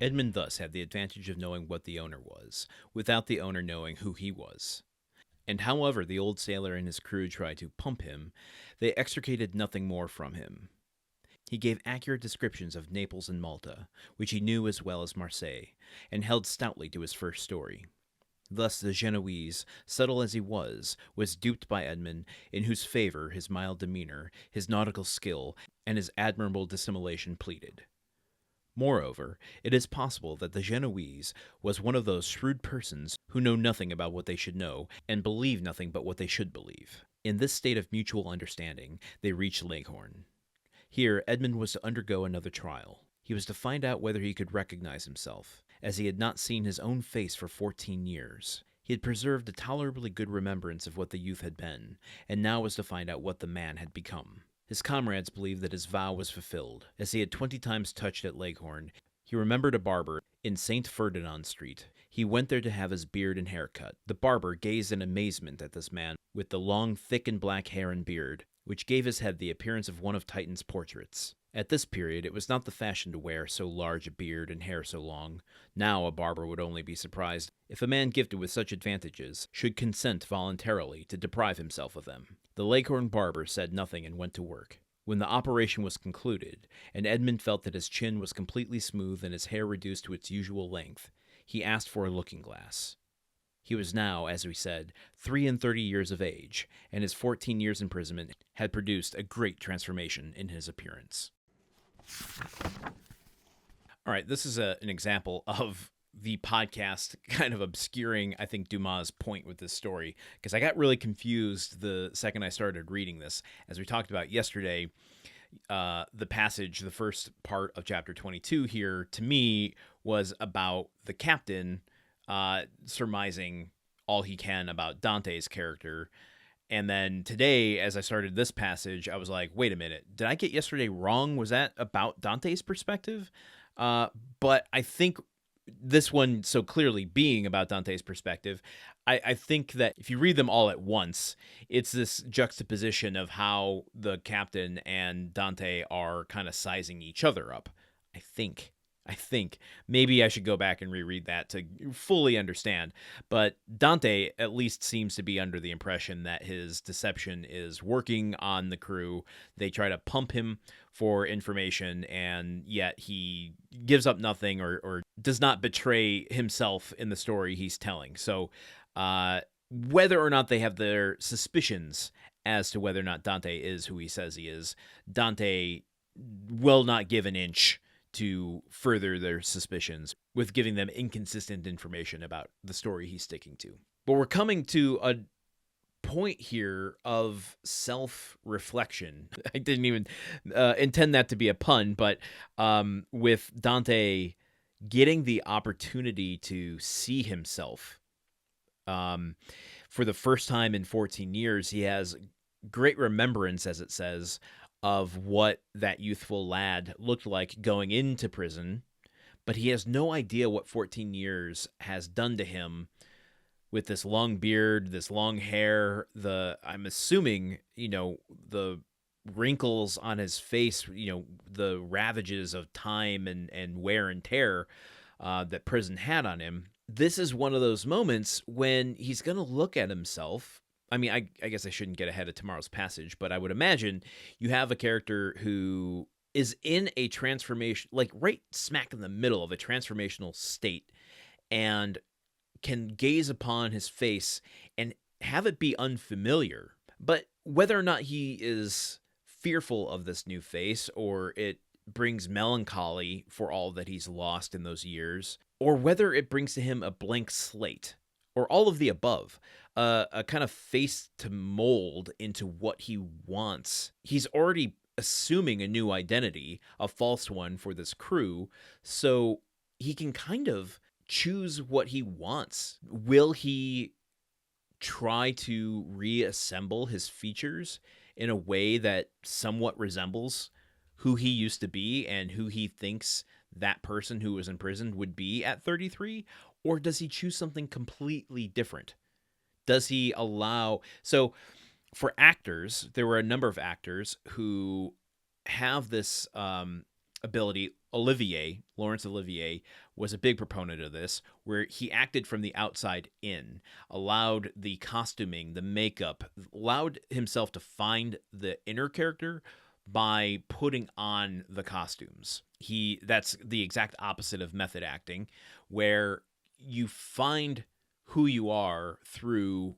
Edmond thus had the advantage of knowing what the owner was, without the owner knowing who he was. And however the old sailor and his crew tried to pump him, they extricated nothing more from him. He gave accurate descriptions of Naples and Malta, which he knew as well as Marseille, and held stoutly to his first story. Thus the Genoese, subtle as he was duped by Edmond, in whose favor his mild demeanor, his nautical skill, and his admirable dissimulation pleaded. Moreover, it is possible that the Genoese was one of those shrewd persons who know nothing about what they should know, and believe nothing but what they should believe. In this state of mutual understanding, they reached Leghorn. Here Edmond was to undergo another trial. He was to find out whether he could recognize himself, as he had not seen his own face for 14 years. He had preserved a tolerably good remembrance of what the youth had been, and now was to find out what the man had become. His comrades believed that his vow was fulfilled, as he had 20 times touched at Leghorn. He remembered a barber in St. Ferdinand Street. He went there to have his beard and hair cut. The barber gazed in amazement at this man with the long, thick and black hair and beard, which gave his head the appearance of one of Titian's portraits. At this period, it was not the fashion to wear so large a beard and hair so long. Now a barber would only be surprised if a man gifted with such advantages should consent voluntarily to deprive himself of them. The Leghorn barber said nothing and went to work. When the operation was concluded, and Edmond felt that his chin was completely smooth and his hair reduced to its usual length, he asked for a looking-glass. He was now, as we said, 33 years of age, and his 14 years' imprisonment had produced a great transformation in his appearance. All right, this is an example of the podcast kind of obscuring, I think, Dumas' point with this story, because I got really confused the second I started reading this. As we talked about yesterday, the passage, the first part of chapter 22 here, to me, was about the captain surmising all he can about Dante's character. And then today, as I started this passage, I was like, wait a minute, did I get yesterday wrong? Was that about Dante's perspective? But I think this one so clearly being about Dante's perspective, I think that if you read them all at once, it's this juxtaposition of how the captain and Dante are kind of sizing each other up. I think maybe I should go back and reread that to fully understand. But Dante at least seems to be under the impression that his deception is working on the crew. They try to pump him for information, and yet he gives up nothing or does not betray himself in the story he's telling. So whether or not they have their suspicions as to whether or not Dante is who he says he is, Dante will not give an inch to further their suspicions with giving them inconsistent information about the story he's sticking to. But we're coming to a point here of self-reflection. I didn't even intend that to be a pun, but with Dante getting the opportunity to see himself for the first time in 14 years, he has great remembrance, as it says, of what that youthful lad looked like going into prison, but he has no idea what 14 years has done to him with this long beard, this long hair, I'm assuming, the wrinkles on his face, the ravages of time and wear and tear that prison had on him. This is one of those moments when he's going to look at himself. I mean, I guess I shouldn't get ahead of tomorrow's passage, but I would imagine you have a character who is in a transformation, like right smack in the middle of a transformational state, and can gaze upon his face and have it be unfamiliar. But whether or not he is fearful of this new face, or it brings melancholy for all that he's lost in those years, or whether it brings to him a blank slate, or all of the above, a kind of face to mold into what he wants. He's already assuming a new identity, a false one for this crew, so he can kind of choose what he wants. Will he try to reassemble his features in a way that somewhat resembles who he used to be and who he thinks that person who was imprisoned would be at 33? Or does he choose something completely different? Does he allow... So for actors, there were a number of actors who have this ability, Laurence Olivier, was a big proponent of this, where he acted from the outside in, allowed the costuming, the makeup, allowed himself to find the inner character by putting on the costumes. That's the exact opposite of method acting, where you find who you are through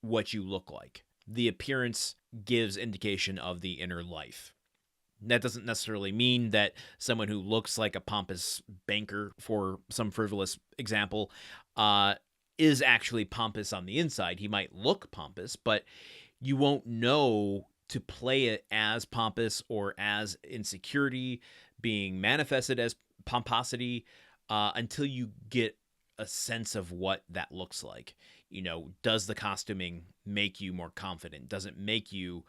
what you look like. The appearance gives indication of the inner life. That doesn't necessarily mean that someone who looks like a pompous banker, for some frivolous example, is actually pompous on the inside. He might look pompous, but you won't know to play it as pompous or as insecurity being manifested as pomposity until you get a sense of what that looks like. You know, does the costuming make you more confident? Does it make you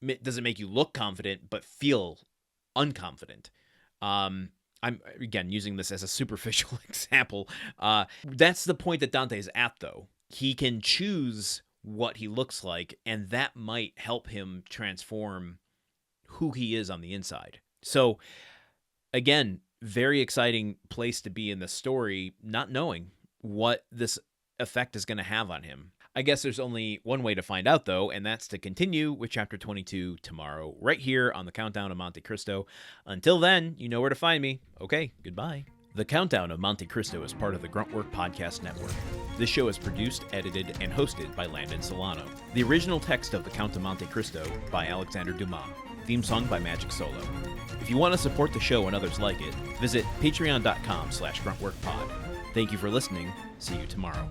look confident but feel unconfident? I'm again using this as a superficial example. That's the point that Dante is at, though. He can choose what he looks like, and that might help him transform who he is on the inside. So again, very exciting place to be in the story, not knowing what this effect is going to have on him. I guess there's only one way to find out, though, and that's to continue with Chapter 22 tomorrow, right here on the Countdown of Monte Cristo. Until then, you know where to find me. Okay, goodbye. The Countdown of Monte Cristo is part of the Gruntwork Podcast Network. This show is produced, edited, and hosted by Landon Solano. The original text of The Count of Monte Cristo by Alexandre Dumas. Theme song by Magic Solo. If you want to support the show and others like it, visit patreon.com/gruntworkpod. Thank you for listening. See you tomorrow.